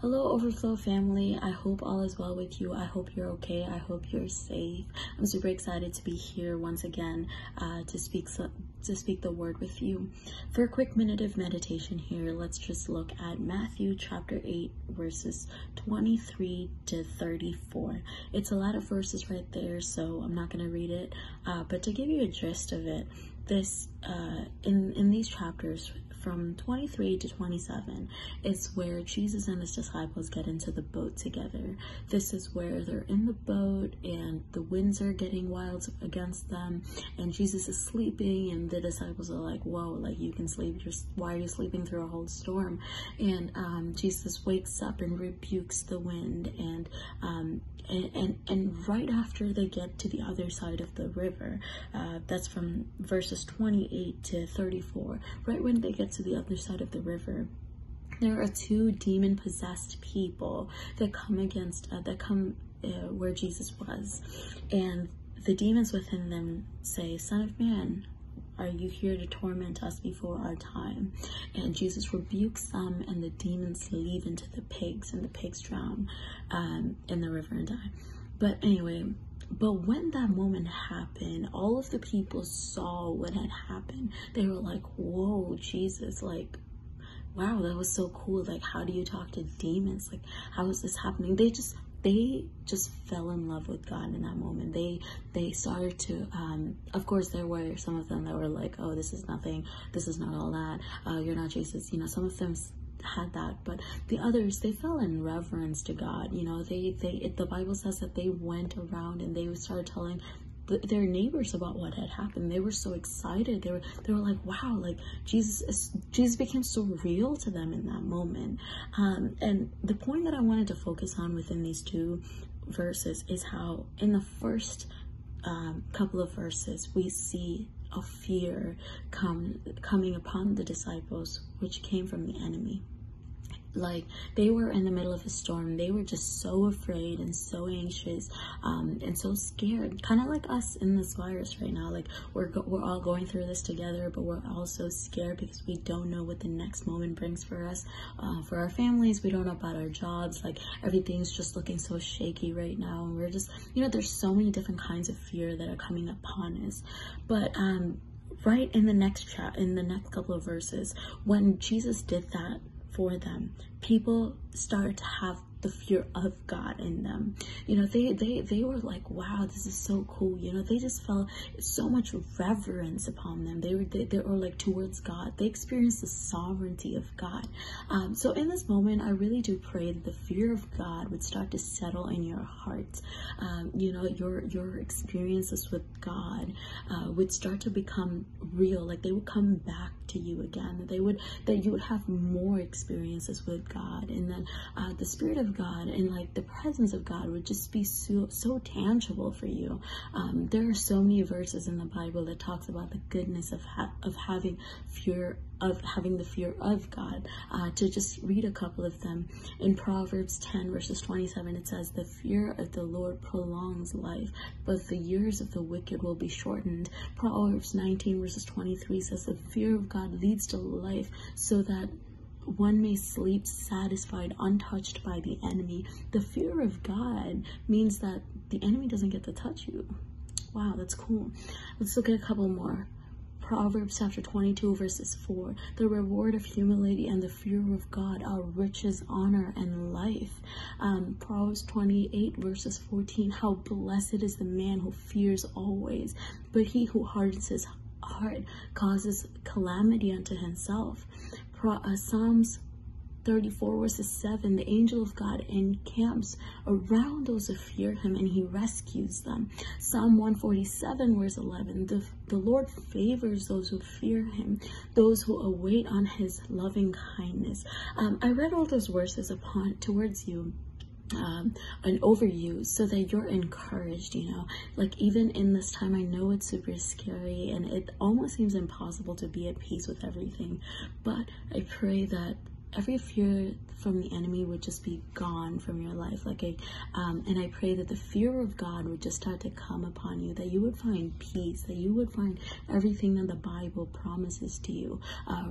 Hello, Overflow family. I hope all is well with you. I hope you're okay. I hope you're safe. I'm super excited to be here once again to speak the word with you. For a quick minute of meditation here, let's just look at Matthew chapter 8, verses 23 to 34. It's a lot of verses right there, so I'm not going to read it. But to give you a gist of it, in these chapters from 23 to 27, it's where Jesus and his disciples get into the boat together. This is where they're in the boat and the winds are getting wild against them, and Jesus is sleeping, and the disciples are like, whoa, like, you can sleep, why are you sleeping through a whole storm? And Jesus wakes up and rebukes the wind, and right after they get to the other side of the river, that's from verses 28 to 34, right when they get to the other side of the river, there are two demon-possessed people that come where Jesus was, and the demons within them say, "Son of man, are you here to torment us before our time?" And Jesus rebukes them, and the demons leave into the pigs, and the pigs drown in the river and die. But anyway, when that moment happened, all of the people saw what had happened. They were like, whoa, Jesus, like, wow, that was so cool. Like, how do you talk to demons? Like, how is this happening? They just fell in love with God in that moment. They started to, of course, there were some of them that were like, oh, this is nothing. This is not all that. You're not Jesus. You know, some of them had that, but the others, they fell in reverence to God. You know, the Bible says that they went around and they started telling their neighbors about what had happened. They were so excited. They were like, wow, like Jesus became so real to them in that moment. And the point that I wanted to focus on within these two verses is how in the first couple of verses we see a fear coming upon the disciples, which came from the enemy. Like, they were in the middle of a storm. They were just so afraid and so anxious and so scared, kind of like us in this virus right now. Like, we're all going through this together, but we're also scared because we don't know what the next moment brings for us, for our families. We don't know about our jobs. Like, everything's just looking so shaky right now, and we're just, you know, there's so many different kinds of fear that are coming upon us. But right in the next couple of verses, when Jesus did that for them, people started to have the fear of God in them. You know, they were like, wow, this is so cool. You know, they just felt so much reverence upon them. They were like towards God. They experienced the sovereignty of God. So in this moment, I really do pray that the fear of God would start to settle in your heart. You know, your experiences with God would start to become real. Like, they would come back to you again. That you would have more experiences with God, and then the Spirit of God and like the presence of God would just be so tangible for you. There are so many verses in the Bible that talks about the goodness of having the fear of God. To just read a couple of them, in Proverbs 10 verses 27, it says, "The fear of the Lord prolongs life, but the years of the wicked will be shortened." Proverbs 19 verses 23 says, "The fear of God leads to life, so that one may sleep satisfied, untouched by the enemy." The fear of God means that the enemy doesn't get to touch you. Wow, that's cool. Let's look at a couple more. Proverbs chapter 22 verses 4, "The reward of humility and the fear of God are riches, honor, and life." Proverbs 28 verses 14, "How blessed is the man who fears always, but he who hardens his heart causes calamity unto himself." Psalms 34 verses 7, "The angel of God encamps around those who fear him, and he rescues them." Psalm 147 verse 11, the Lord favors those who fear him, those who await on his loving kindness." I read all those verses towards you and over you, so that you're encouraged. You know, like, even in this time, I know it's super scary and it almost seems impossible to be at peace with everything, but I pray that every fear from the enemy would just be gone from your life. And I pray that the fear of God would just start to come upon you, that you would find peace, that you would find everything that the Bible promises to you,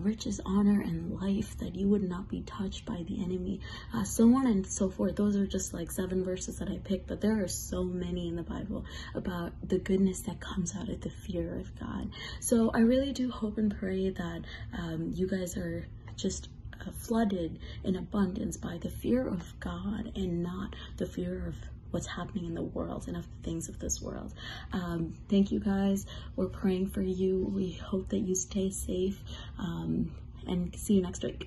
riches, honor, and life, that you would not be touched by the enemy, so on and so forth. Those are just like 7 verses that I picked, but there are so many in the Bible about the goodness that comes out of the fear of God. So I really do hope and pray that you guys are just flooded in abundance by the fear of God and not the fear of what's happening in the world and of the things of this world. Thank you guys. We're praying for you. We hope that you stay safe, and see you next week.